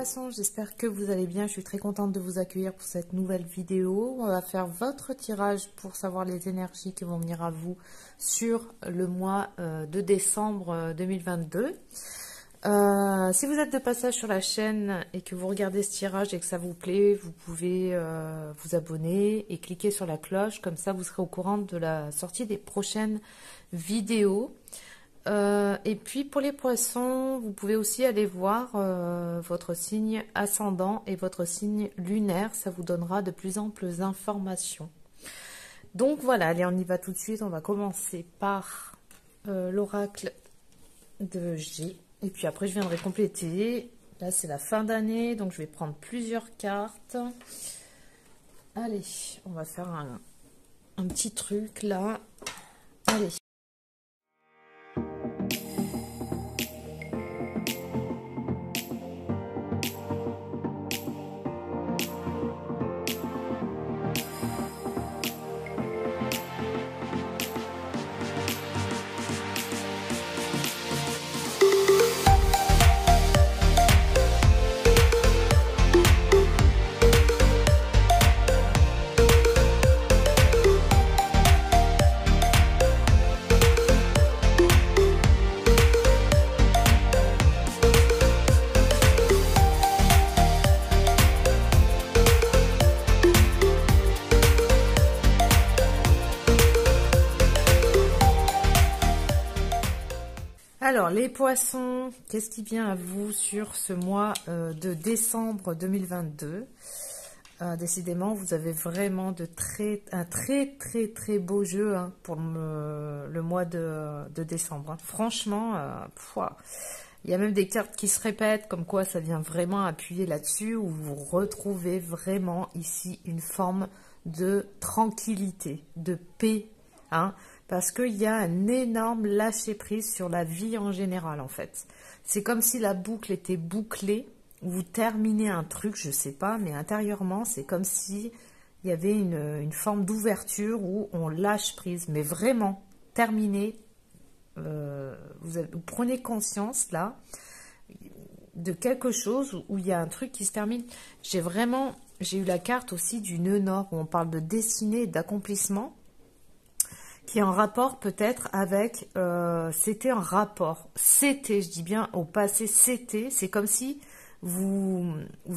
poissons, j'espère que vous allez bien. Je suis très contente de vous accueillir pour cette nouvelle vidéo. On va faire votre tirage pour savoir les énergies qui vont venir à vous sur le mois de décembre 2022. Si vous êtes de passage sur la chaîne et que vous regardez ce tirage et que ça vous plaît, vous pouvez vous abonner et cliquer sur la cloche. Comme ça, vous serez au courant de la sortie des prochaines vidéos. Et puis pour les poissons, vous pouvez aussi aller voir votre signe ascendant et votre signe lunaire. Ça vous donnera de plus amples informations. Donc voilà, allez, on y va tout de suite. On va commencer par l'oracle de G. Et puis après, je viendrai compléter. Là, c'est la fin d'année, donc je vais prendre plusieurs cartes. Allez, on va faire un petit truc là. Allez. Alors, les poissons, qu'est-ce qui vient à vous sur ce mois de décembre 2022 ? Décidément, vous avez vraiment un très beau jeu hein, pour le mois de décembre. Hein. Franchement, il y a même des cartes qui se répètent, comme quoi ça vient vraiment appuyer là-dessus, où vous retrouvez vraiment ici une forme de tranquillité, de paix, hein, parce qu'il y a un énorme lâcher-prise sur la vie en général, en fait. C'est comme si la boucle était bouclée, vous terminez un truc, je sais pas, mais intérieurement, c'est comme si il y avait une forme d'ouverture où on lâche prise, mais vraiment, terminé, vous prenez conscience, là, de quelque chose où il y a un truc qui se termine. J'ai eu la carte aussi du nœud nord, où on parle de destinée et d'accomplissement, qui est en rapport peut-être avec, c'était un rapport, c'était, je dis bien au passé, c'est comme si vous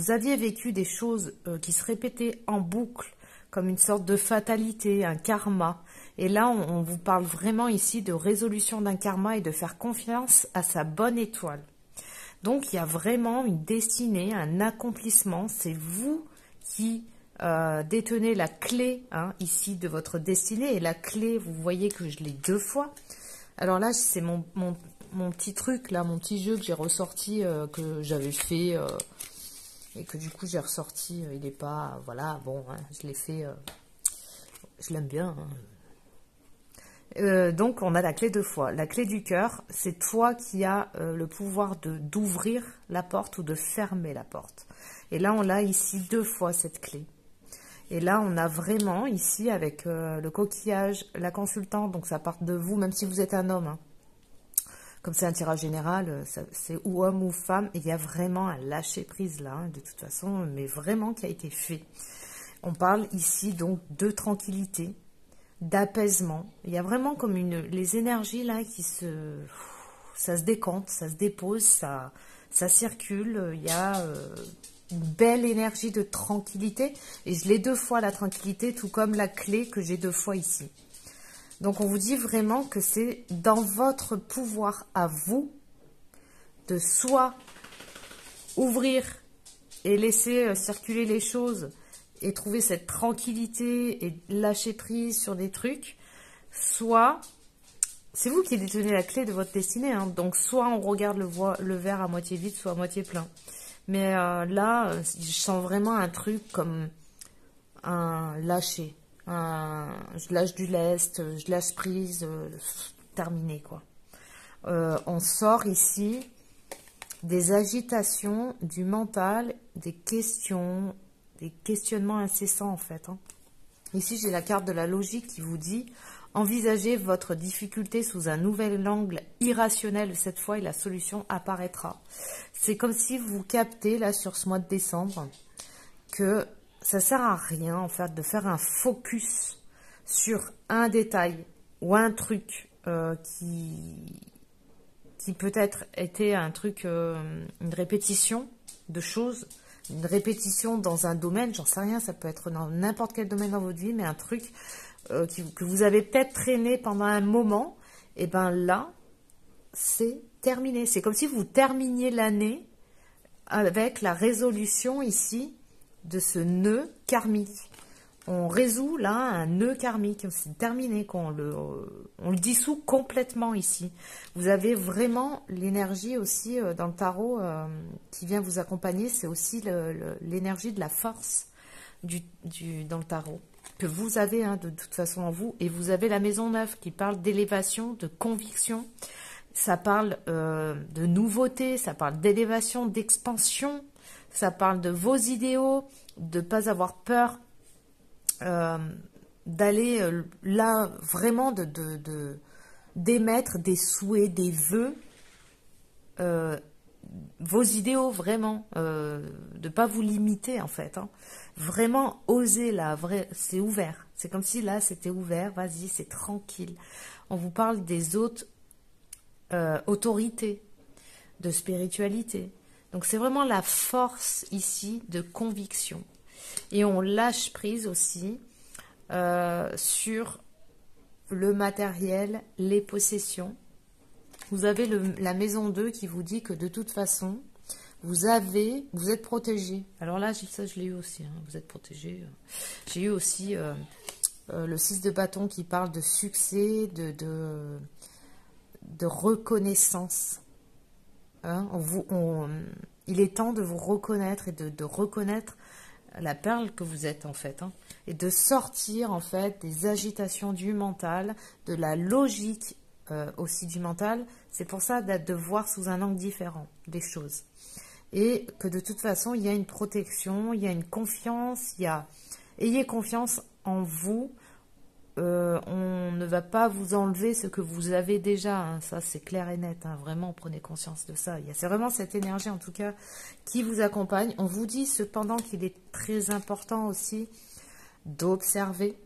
aviez vécu des choses qui se répétaient en boucle, comme une sorte de fatalité, un karma. Et là, on vous parle vraiment ici de résolution d'un karma et de faire confiance à sa bonne étoile. Donc, il y a vraiment une destinée, un accomplissement, c'est vous qui détenez la clé hein, ici de votre destinée. Et la clé, vous voyez que je l'ai 2 fois. Alors là, c'est mon petit truc, là, mon petit jeu que j'ai ressorti, que j'avais fait, et que du coup j'ai ressorti. Il n'est pas, voilà, bon, hein, je l'ai fait, je l'aime bien. Hein. Donc on a la clé 2 fois. La clé du cœur, c'est toi qui as le pouvoir d'ouvrir la porte ou de fermer la porte. Et là, on l'a ici 2 fois cette clé. Et là, on a vraiment ici avec le coquillage, la consultante, donc ça part de vous, même si vous êtes un homme. Hein. Comme c'est un tirage général, c'est ou homme ou femme. Et il y a vraiment un lâcher-prise là, hein, de toute façon, mais vraiment qui a été fait. On parle ici donc de tranquillité, d'apaisement. Il y a vraiment comme les énergies là qui ça se décante, ça se dépose, ça circule. Il y a une belle énergie de tranquillité. Et je l'ai 2 fois la tranquillité, tout comme la clé que j'ai 2 fois ici. Donc on vous dit vraiment que c'est dans votre pouvoir à vous de soit ouvrir et laisser circuler les choses et trouver cette tranquillité et lâcher prise sur des trucs, soit c'est vous qui détenez la clé de votre destinée. Hein. Donc soit on regarde le verre à moitié vide, soit à moitié plein. Mais là, je sens vraiment un truc comme un lâcher. Je lâche du lest, je lâche prise, terminé quoi. On sort ici des agitations du mental, des questionnements incessants en fait. Hein. Ici, j'ai la carte de la logique qui vous dit « Envisagez votre difficulté sous un nouvel angle irrationnel cette fois et la solution apparaîtra. » C'est comme si vous captez, là, sur ce mois de décembre, que ça sert à rien, en fait, de faire un focus sur un détail ou un truc qui peut-être était un truc, une répétition de choses, une répétition dans un domaine, j'en sais rien, ça peut être dans n'importe quel domaine dans votre vie, mais un truc que vous avez peut-être traîné pendant un moment, et bien là, c'est terminé. C'est comme si vous terminiez l'année avec la résolution ici de ce nœud karmique. On résout là un nœud karmique, c'est terminé, on le dissout complètement ici. Vous avez vraiment l'énergie aussi dans le tarot qui vient vous accompagner, c'est aussi l'énergie de la force dans le tarot, que vous avez de toute façon en vous, et vous avez la maison 9 qui parle d'élévation, de conviction, ça parle de nouveauté, ça parle d'élévation, d'expansion, ça parle de vos idéaux, de ne pas avoir peur d'aller là, vraiment d'émettre des souhaits, des vœux, vos idéaux, vraiment, de ne pas vous limiter en fait, vraiment oser là, c'est ouvert, c'est comme si là c'était ouvert, vas-y, c'est tranquille. On vous parle des autres autorités, de spiritualité, donc c'est vraiment la force ici de conviction. Et on lâche prise aussi sur le matériel, les possessions. Vous avez la maison 2 qui vous dit que de toute façon, vous êtes protégé. Alors là, ça je l'ai eu aussi, vous êtes protégé. J'ai eu aussi le 6 de bâton qui parle de succès, de reconnaissance. Il est temps de vous reconnaître et de reconnaître la perle que vous êtes en fait, et de sortir en fait des agitations du mental, de la logique aussi du mental. C'est pour ça de voir sous un angle différent des choses, et que de toute façon il y a une protection, il y a une confiance, ayez confiance en vous. On ne va pas vous enlever ce que vous avez déjà, ça c'est clair et net, vraiment prenez conscience de ça. C'est vraiment cette énergie en tout cas qui vous accompagne. On vous dit cependant qu'il est très important aussi d'observer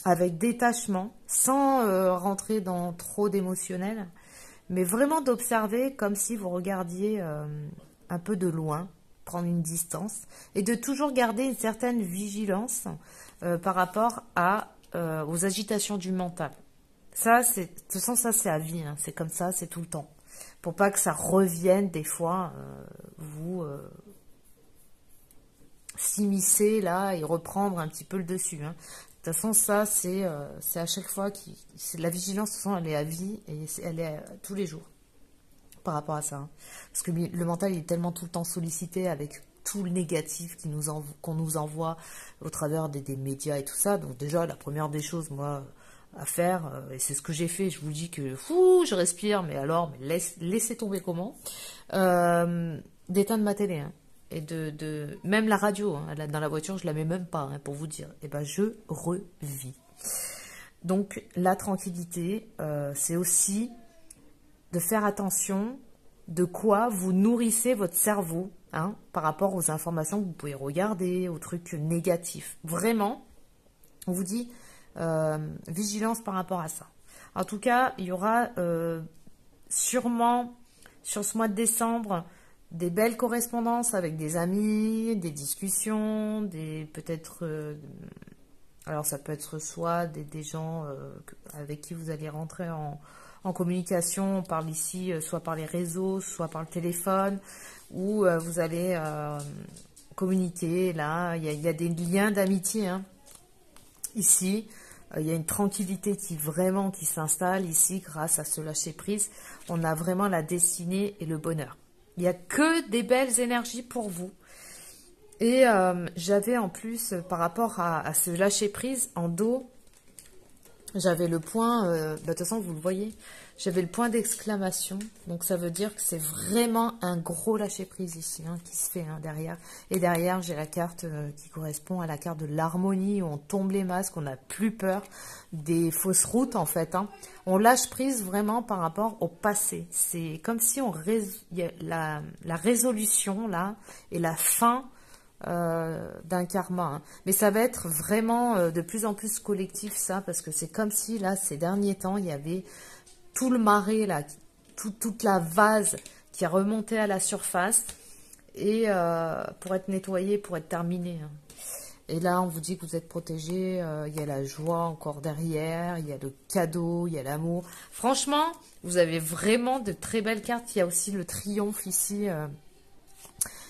avec détachement, sans rentrer dans trop d'émotionnel, mais vraiment d'observer comme si vous regardiez un peu de loin, prendre une distance, et de toujours garder une certaine vigilance par rapport aux agitations du mental. Ça, de toute façon, ça c'est à vie, c'est comme ça, c'est tout le temps. Pour pas que ça revienne, des fois, vous s'immiscer là et reprendre un petit peu le dessus. De toute façon, ça, c'est à chaque fois, la vigilance, de toute façon, elle est à vie et elle est tous les jours par rapport à ça. Parce que le mental, il est tellement tout le temps sollicité avec tout le négatif qu'on nous envoie au travers des médias et tout ça. Donc déjà, la première des choses, moi, à faire, et c'est ce que j'ai fait, je vous dis que je respire, mais alors, laissez tomber comment, d'éteindre ma télé, et même la radio, dans la voiture, je la mets même pas, pour vous dire, et ben je revis. Donc la tranquillité, c'est aussi de faire attention de quoi vous nourrissez votre cerveau, par rapport aux informations que vous pouvez regarder, aux trucs négatifs. Vraiment, on vous dit vigilance par rapport à ça. En tout cas, il y aura sûrement sur ce mois de décembre des belles correspondances avec des amis, des discussions, peut-être... alors ça peut être soit des gens avec qui vous allez rentrer en communication, on parle ici soit par les réseaux, soit par le téléphone, où vous allez communiquer. Là, il y a des liens d'amitié. Ici, il y a une tranquillité qui s'installe ici grâce à ce lâcher-prise. On a vraiment la destinée et le bonheur. Il n'y a que des belles énergies pour vous. Et j'avais en plus, par rapport à ce lâcher-prise, en dos, J'avais le point, de toute façon vous le voyez, j'avais le point d'exclamation, donc ça veut dire que c'est vraiment un gros lâcher prise ici, hein, qui se fait derrière. Et derrière j'ai la carte qui correspond à la carte de l'harmonie, où on tombe les masques, on n'a plus peur des fausses routes en fait. Hein. On lâche prise vraiment par rapport au passé. C'est comme si y a la résolution là et la fin d'un karma, hein. Mais ça va être vraiment de plus en plus collectif ça, parce que c'est comme si là ces derniers temps il y avait tout le marais là, toute la vase qui a remonté à la surface et pour être nettoyé, pour être terminé, hein. Et là on vous dit que vous êtes protégé, il y a la joie encore derrière, il y a le cadeau, il y a l'amour. Franchement vous avez vraiment de très belles cartes. Il y a aussi le triomphe ici.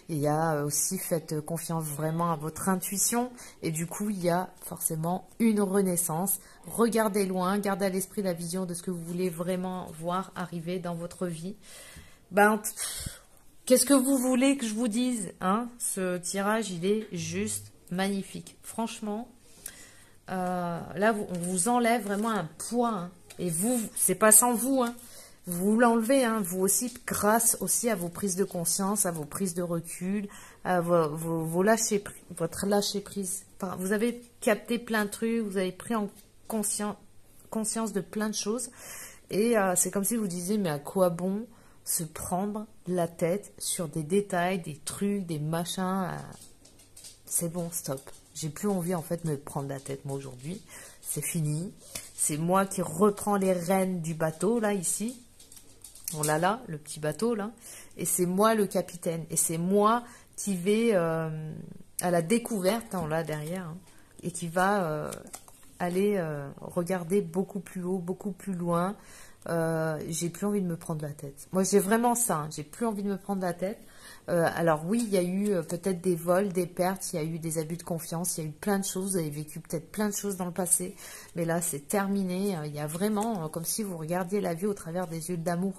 Il y a aussi, faites confiance vraiment à votre intuition. Et du coup, il y a forcément une renaissance. Regardez loin, gardez à l'esprit la vision de ce que vous voulez vraiment voir arriver dans votre vie. Ben, qu'est-ce que vous voulez que je vous dise, hein? Ce tirage, il est juste magnifique. Franchement, là, on vous enlève vraiment un poids. Hein. Et vous, c'est pas sans vous, hein. Vous l'enlevez, hein, vous aussi, grâce aussi à vos prises de conscience, à vos prises de recul, à votre lâcher prise. Vous avez capté plein de trucs, vous avez pris en conscience de plein de choses. Et c'est comme si vous disiez, mais à quoi bon se prendre la tête sur des détails, des trucs, des machins. C'est bon, stop. J'ai plus envie en fait de me prendre la tête moi aujourd'hui. C'est fini. C'est moi qui reprends les rênes du bateau là, ici. On l'a là, le petit bateau là, et c'est moi le capitaine, et c'est moi qui vais à la découverte, hein, on l'a derrière, hein, et qui va aller regarder beaucoup plus haut, beaucoup plus loin. J'ai plus envie de me prendre la tête. Moi j'ai vraiment ça, hein, j'ai plus envie de me prendre la tête. Alors oui, il y a eu peut-être des vols, des pertes, il y a eu des abus de confiance, il y a eu plein de choses, vous avez vécu peut-être plein de choses dans le passé, mais là c'est terminé. Il y a vraiment comme si vous regardiez la vie au travers des yeux d'amour.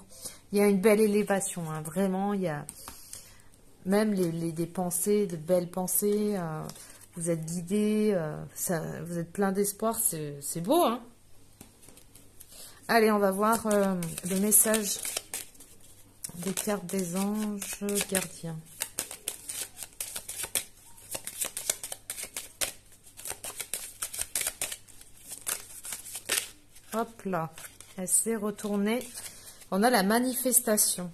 Il y a une belle élévation, hein, vraiment, il y a même des pensées, de belles pensées, vous êtes guidés, vous êtes plein d'espoir, c'est beau, hein. Allez, on va voir le message des cartes des anges gardiens. Hop là, elle s'est retournée. On a la manifestation.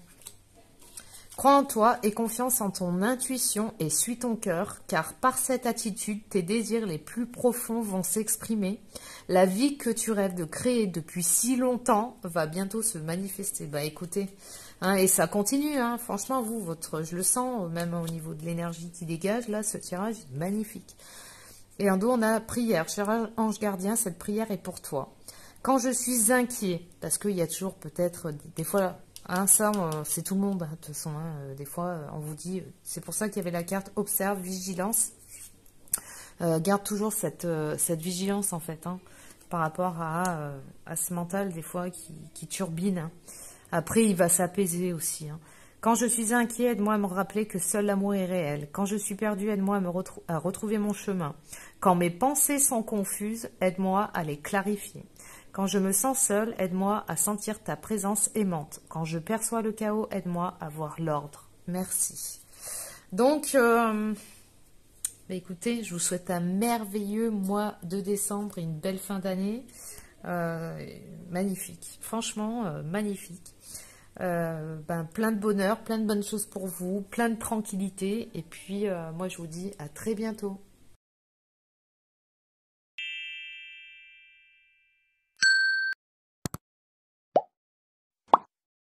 Crois en toi et confiance en ton intuition et suis ton cœur, car par cette attitude, tes désirs les plus profonds vont s'exprimer. La vie que tu rêves de créer depuis si longtemps va bientôt se manifester. Bah écoutez, hein, et ça continue, hein, franchement, je le sens, même au niveau de l'énergie qui dégage, là, ce tirage est magnifique. Et en dos, on a prière. Cher ange gardien, cette prière est pour toi. Quand je suis inquiet, parce qu'il y a toujours peut-être des fois... Hein, ça, c'est tout le monde, hein, de toute façon. Hein, des fois, on vous dit... C'est pour ça qu'il y avait la carte observe, vigilance. Garde toujours cette vigilance, en fait, hein, par rapport à ce mental, des fois, qui turbine. Hein. Après, il va s'apaiser aussi. Hein. Quand je suis inquiet, aide-moi à me rappeler que seul l'amour est réel. Quand je suis perdu, aide-moi à retrouver mon chemin. Quand mes pensées sont confuses, aide-moi à les clarifier. Quand je me sens seule, aide-moi à sentir ta présence aimante. Quand je perçois le chaos, aide-moi à voir l'ordre. Merci. Donc, écoutez, je vous souhaite un merveilleux mois de décembre et une belle fin d'année. Magnifique. Franchement, magnifique. Plein de bonheur, plein de bonnes choses pour vous, plein de tranquillité. Et puis, moi, je vous dis à très bientôt.